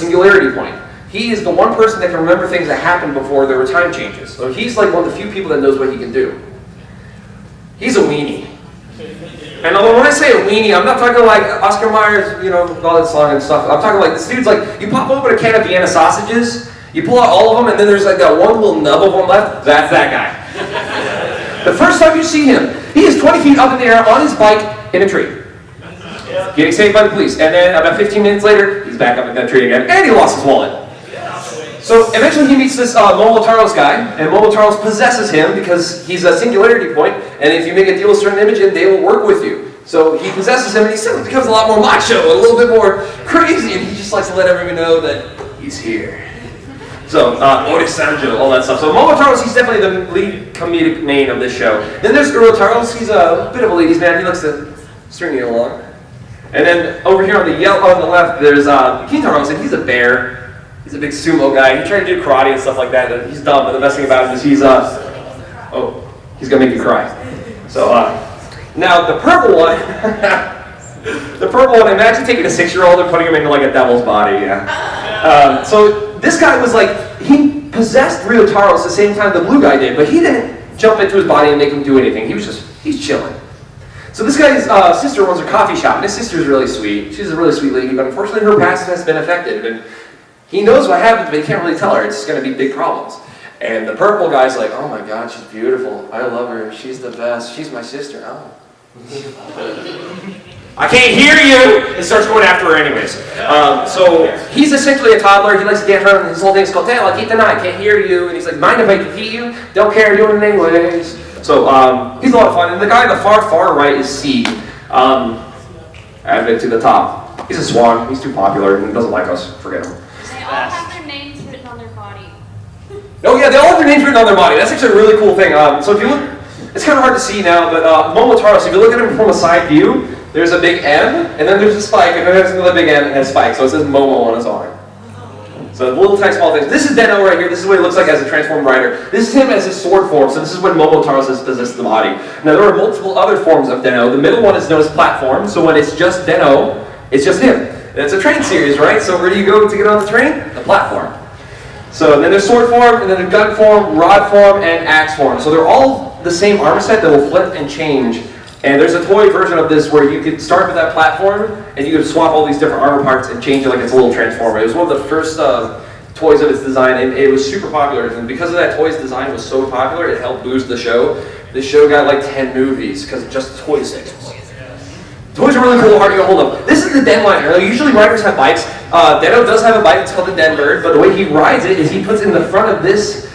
singularity point. He is the one person that can remember things that happened before there were time changes. So he's like one of the few people that knows what he can do. He's a weenie. And when I say a weenie, I'm not talking like Oscar Mayer's, all that song and stuff. I'm talking like, this dude's like, you pop open a can of Vienna sausages, you pull out all of them, and then there's like that one little nub of them left. That's that guy. The first time you see him, he is 20 feet up in the air on his bike in a tree. Getting saved by the police. And then about 15 minutes later, he's back up in that tree again, and he lost his wallet. So eventually he meets this Momotaro's guy, and Momotaro's possesses him because he's a singularity point, and if you make a deal with a certain image, they will work with you. So he possesses him, and he suddenly becomes a lot more macho, a little bit more crazy, and he just likes to let everyone know that he's here. So, Ori-Sanjo, all that stuff. So Momotaro's, he's definitely the lead comedic main of this show. Then there's Urotaro's, he's a bit of a ladies' man, he likes to string you along. And then over here on the left, there's Kintaro's, and he's a bear. He's a big sumo guy. He tried to do karate and stuff like that, and he's dumb, but the best thing about him is he's gonna make you cry. So, now the purple one, imagine taking a 6-year-old and putting him into like a devil's body, yeah. So this guy was like, he possessed Ryotaro at the same time the blue guy did, but he didn't jump into his body and make him do anything. He's chilling. So this guy's sister runs a coffee shop, and his sister's really sweet. She's a really sweet lady, but unfortunately her past has been affected, and he knows what happened, but he can't really tell her. It's going to be big problems. And the purple guy's like, oh my God, she's beautiful. I love her. She's the best. She's my sister. Oh. I can't hear you! And starts going after her anyways. So he's essentially a toddler. He likes to dance around. His whole thing's called, Dale, I keep the night. Can't hear you. And he's like, mind if I compete you? Don't care. Doing it anyways. So he's a lot of fun. And the guy on the far right is C. Add it to the top. He's a swan. He's too popular and doesn't like us. Forget him. They all have their names written on their body. Oh yeah, they all have their names written on their body. That's actually a really cool thing. So if you look, it's kind of hard to see now, but Momotaro, so if you look at him from a side view, there's a big M, and then there's a spike, and then there's another big M and a spike. So it says Momo on his arm. So little tiny small things. This is Den-O right here. This is what he looks like as a transformed rider. This is him as his sword form. So this is when Momotaro has possessed the body. Now there are multiple other forms of Den-O. The middle one is known as platform. So when it's just Den-O, it's just him. And it's a train series, right? So where do you go to get on the train? The platform. So then there's sword form, and then there's gun form, rod form, and axe form. So they're all the same armor set that will flip and change. And there's a toy version of this where you could start with that platform, and you could swap all these different armor parts and change it like it's a little transformer. It was one of the first toys of its design, and it was super popular. And because of that toy's design was so popular, it helped boost the show. The show got like 10 movies because of just toy sales. Toys are really cool, hard to get hold of. This is the Den liner. Usually riders have bikes. Den-O does have a bike, it's called the Den Bird, but the way he rides it is he puts in the front of this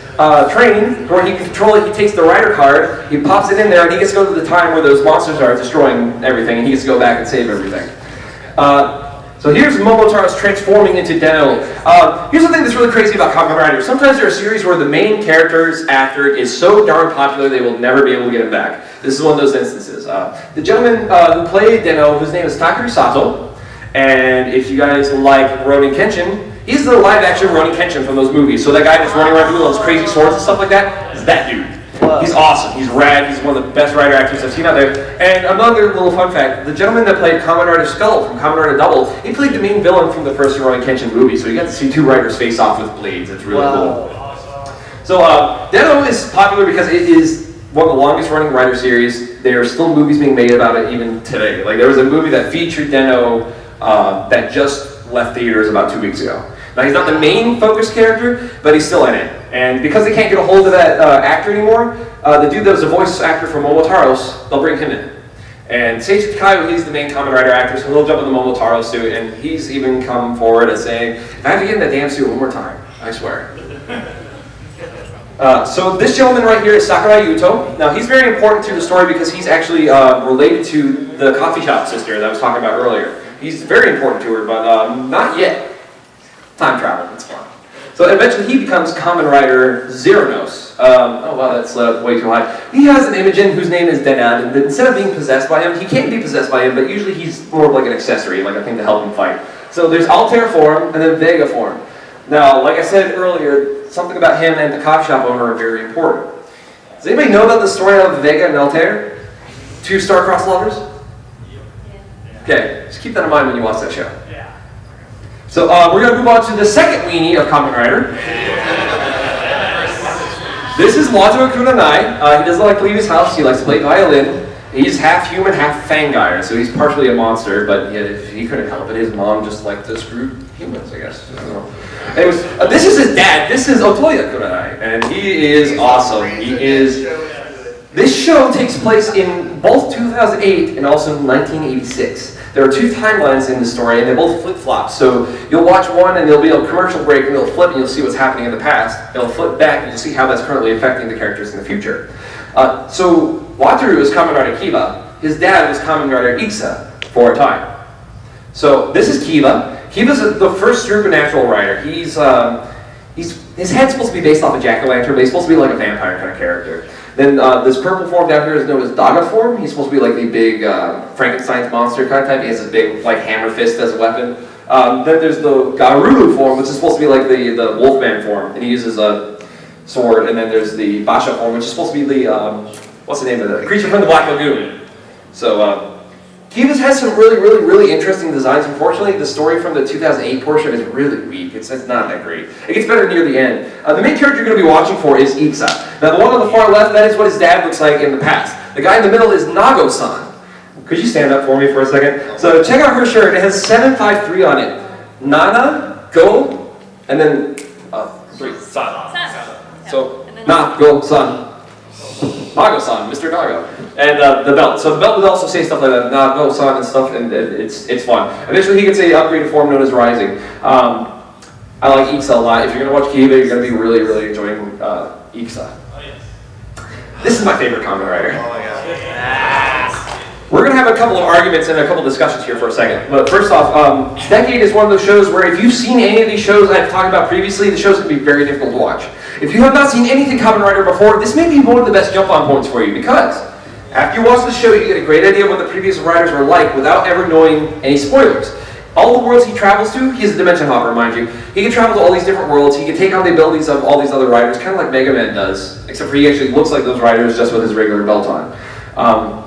train where he can control it. He takes the rider card, he pops it in there, and he gets to go to the time where those monsters are destroying everything, and he gets to go back and save everything. So here's Momotaro's transforming into Den-O. Here's the thing that's really crazy about Kamen Rider. Sometimes there are series where the main character's actor is so darn popular they will never be able to get him back. This is one of those instances. The gentleman who played Den-O, his name is Takeru Sato, and if you guys like Rurouni Kenshin, he's the live-action Rurouni Kenshin from those movies. So that guy that's running around doing all those crazy swords and stuff like that is that dude. He's awesome. He's rad. He's one of the best rider actors I've seen out there. And another little fun fact, the gentleman that played Kamen Rider Skull from Kamen Rider Double, he played the main villain from the first Rurouni Kenshin movie, so you got to see two riders face off with blades. It's really cool. So Den-O is popular because it is one of the longest running rider series. There are still movies being made about it even today. Like there was a movie that featured Den-O that just left theaters about 2 weeks ago. Now he's not the main focus character, but he's still in it. And because they can't get a hold of that actor anymore, the dude that was the voice actor for Momotaro's, they'll bring him in. And Seiji Takaiwa, he's the main Kamen Rider actor, so he'll jump in the Momotaro suit, and he's even come forward and saying, if I have to get in that damn suit one more time, I swear. So this gentleman right here is Sakurai Yuto. Now he's very important to the story because he's actually related to the coffee shop sister that I was talking about earlier. He's very important to her, but not yet. Time travel, it's fun. So eventually he becomes Kamen Rider Zeronos. Oh wow, that's way too high. He has an Imogen whose name is Denan, and instead of being possessed by him, he can't be possessed by him, but usually he's more of like an accessory, like a thing to help him fight. So there's Altair form, and then Vega form. Now, like I said earlier, something about him and the coffee shop owner are very important. Does anybody know about the story of Vega and Altair? Two star-crossed lovers? Okay, just keep that in mind when you watch that show. So we're going to move on to the second weenie of Kamen Rider. This is Wataru Kunanai. He doesn't like to leave his house. He likes to play violin. He's half human, half Fangire, so he's partially a monster, but he couldn't help it. His mom just liked to screw humans, I guess. I don't know. Anyways, this is his dad. This is Otoya Kunanai, and he is awesome. This show takes place in both 2008 and also 1986. There are two timelines in the story, and they both flip-flop. So you'll watch one, and there'll be a commercial break, and it'll flip, and you'll see what's happening in the past. It'll flip back, and you'll see how that's currently affecting the characters in the future. So Wataru is Kamen Rider Kiba. His dad was Kamen Rider Iksa for a time. So this is Kiba. Kiba's the first supernatural rider. His head's supposed to be based off a jack-o'-lantern, but he's supposed to be like a vampire kind of character. Then this purple form down here is known as Daga form. He's supposed to be like the big Frankenstein's monster kind of type. He has this big like hammer fist as a weapon. Then there's the Garuru form, which is supposed to be like the Wolfman form, and he uses a sword. And then there's the Basha form, which is supposed to be the what's the name of it? Creature from the Black Lagoon. So Kiba's has some really interesting designs. Unfortunately, the story from the 2008 portion is really weak. It's not that great. It gets better near the end. The main character you're going to be watching for is Iksa. Now, the one on the far left, that is what his dad looks like in the past. The guy in the middle is Nago-san. Could you stand up for me for a second? So check out her shirt. It has 753 on it. Nana, go, and then 3. San. So, Nago-san. Nago-san, Mr. Nago. And the belt. So the belt would also say stuff like that, Nago-san and stuff, and it's fun. Eventually he gets a upgraded form known as Rising. I like Iksa a lot. If you're going to watch Kiba, you're going to be really enjoying Iksa. Oh, yes. This is my favorite Kamen Rider. Oh my God. Yes. We're going to have a couple of arguments and a couple of discussions here for a second. But first off, Decade is one of those shows where if you've seen any of these shows I've talked about previously, the show's going to be very difficult to watch. If you have not seen anything Kamen Rider before, this may be one of the best jump-on points for you, because after you watch the show, you get a great idea of what the previous riders were like without ever knowing any spoilers. All the worlds he travels to, he's a dimension hopper, mind you. He can travel to all these different worlds. He can take on the abilities of all these other riders, kind of like Mega Man does, except for he actually looks like those riders just with his regular belt on.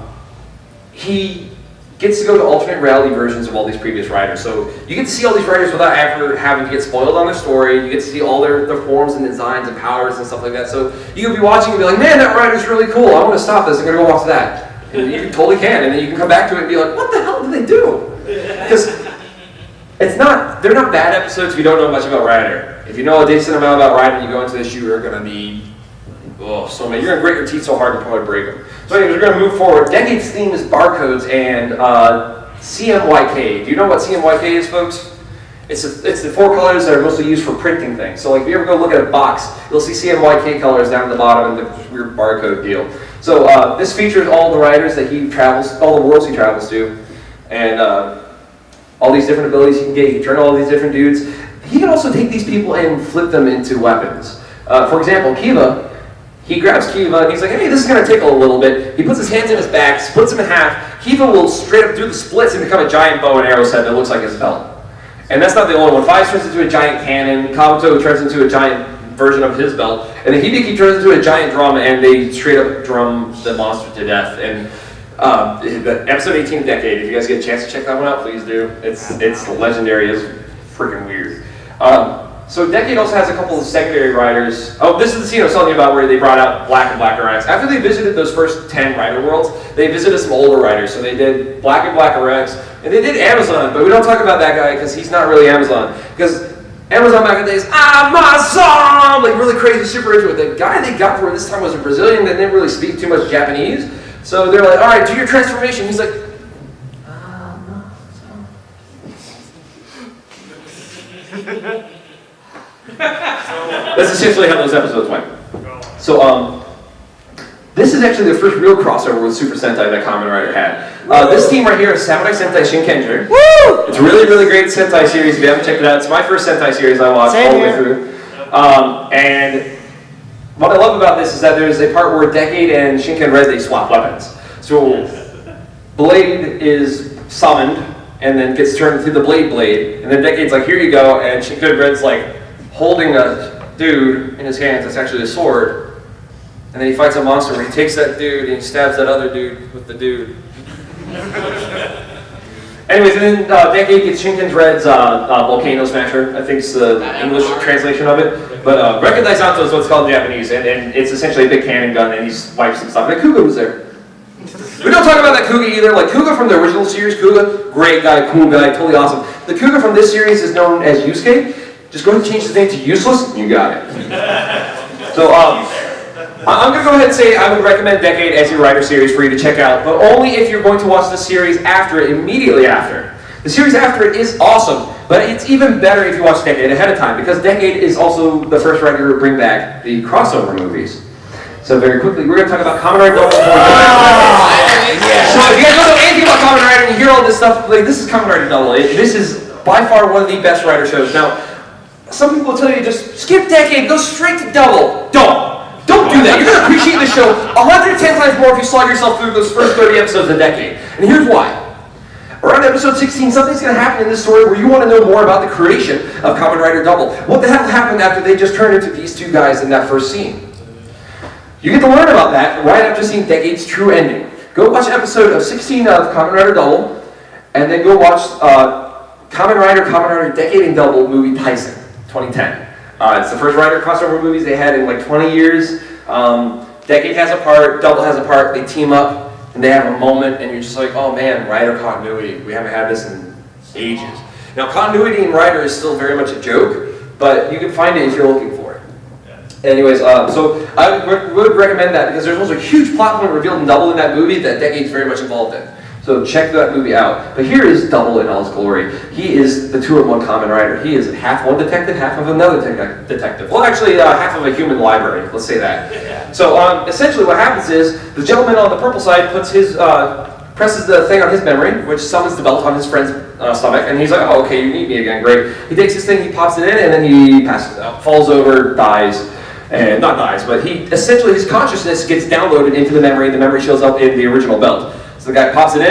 He gets to go to alternate reality versions of all these previous riders. So you get to see all these riders without ever having to get spoiled on their story. You get to see all their forms and designs and powers and stuff like that. So you can be watching and be like, man, that rider's really cool. I want to stop this. I'm going to go watch that. And you totally can. And then you can come back to it and be like, what the hell did they do? Because they're not bad episodes if you don't know much about Rider. If you know a decent amount about Rider and you go into this, you are going to be, so many. You're going to grit your teeth so hard you probably break them. So anyways, we're going to move forward. Decade's theme is barcodes and CMYK. Do you know what CMYK is, folks? It's the 4 colors that are mostly used for printing things. So like if you ever go look at a box, you'll see CMYK colors down at the bottom and the weird barcode deal. So this features all the riders that he travels, all the worlds he travels to, and all these different abilities he can get. He can turn all these different dudes. He can also take these people and flip them into weapons. For example, Kiba, he grabs Kiba and he's like, hey, this is going to tickle a little bit. He puts his hands in his back, splits him in half. Kiba will straight up do the splits and become a giant bow and arrow set that looks like his belt. And that's not the only one. Fives turns into a giant cannon. Kabuto turns into a giant version of his belt. And then Hibiki turns into a giant drum and they straight up drum the monster to death. And episode 18 of Decade, if you guys get a chance to check that one out, please do. It's legendary. It's freaking weird. So Decade also has a couple of secondary riders. Oh, this is the scene I was telling you about where they brought out Black and Black RX. After they visited those first 10 rider worlds, they visited some older riders. So they did Black and Black RX, and they did Amazon, but we don't talk about that guy because he's not really Amazon. Because Amazon back in the days, Amazon! Like really crazy, super into it. The guy they got for this time was a Brazilian that didn't really speak too much Japanese. So they're like, all right, do your transformation. He's like, That's essentially how those episodes went. So, this is actually the first real crossover with Super Sentai that Kamen Rider had. This team right here is Samurai Sentai Shinkenger. Woo! It's a really great Sentai series. If you haven't checked it out, it's my first Sentai series I watched all the way through. And what I love about this is that there's a part where Decade and Shinken Red, they swap weapons. So, Blade is summoned and then gets turned into the Blade, and then Decade's like, here you go, and Shinken Red's like holding a dude in his hands. It's actually a sword, and then he fights a monster where he takes that dude and he stabs that other dude with the dude. Anyways, and then Decade gets Shinken's Red's Volcano Smasher, I think is the English translation of it. But Rekka Daisanto is what's called in Japanese, and it's essentially a big cannon gun, and he wipes some stuff. And Kuga was there. We don't talk about that Kuga either. Like Kuga from the original series, Kuga, great guy, cool guy, totally awesome. The Kuga from this series is known as Yusuke. Just go ahead and change his name to Useless, you got it. So, I'm going to go ahead and say I would recommend Decade as your Rider series for you to check out, but only if you're going to watch the series after it, immediately after. The series after it is awesome, but it's even better if you watch Decade ahead of time, because Decade is also the first writer to bring back the crossover movies. So very quickly, we're going to talk about Kamen Rider Double. So if you guys don't know anything about Kamen Rider and you hear all this stuff, like this is Kamen Rider Double. This is by far one of the best Rider shows. Now, some people will tell you just skip Decade, go straight to Double. Don't do that. You're going to appreciate the show 110 times more if you slog yourself through those first 30 episodes of Decade. And here's why. Around episode 16, something's going to happen in this story where you want to know more about the creation of Kamen Rider Double. What the hell happened after they just turned into these two guys in that first scene? You get to learn about that right after seeing Decade's true ending. Go watch episode of 16 of Kamen Rider Double, and then go watch Kamen Rider Decade and Double movie Tyson, 2010. It's the first Rider crossover movies they had in like 20 years. Decade has a part, Double has a part, they team up, and they have a moment, and you're just like, oh man, Rider continuity. We haven't had this in ages. Now, continuity in Rider is still very much a joke, but you can find it if you're looking for it. Anyways, so I would recommend that because there's also a huge plot point revealed in Double in that movie that Decade's very much involved in. So check that movie out. But here is Double in all his glory. He is the two-in-one Kamen Rider. He is half one detective, half of another detective. Well, actually, half of a human library. Let's say that. So essentially, what happens is the gentleman on the purple side presses the thing on his memory, which summons the belt on his friend's stomach, and he's like, "Oh, okay, you need me again, great." He takes this thing, he pops it in, and then he passes out, falls over, dies. And not dies, but essentially his consciousness gets downloaded into the memory, and the memory shows up in the original belt. So the guy pops it in.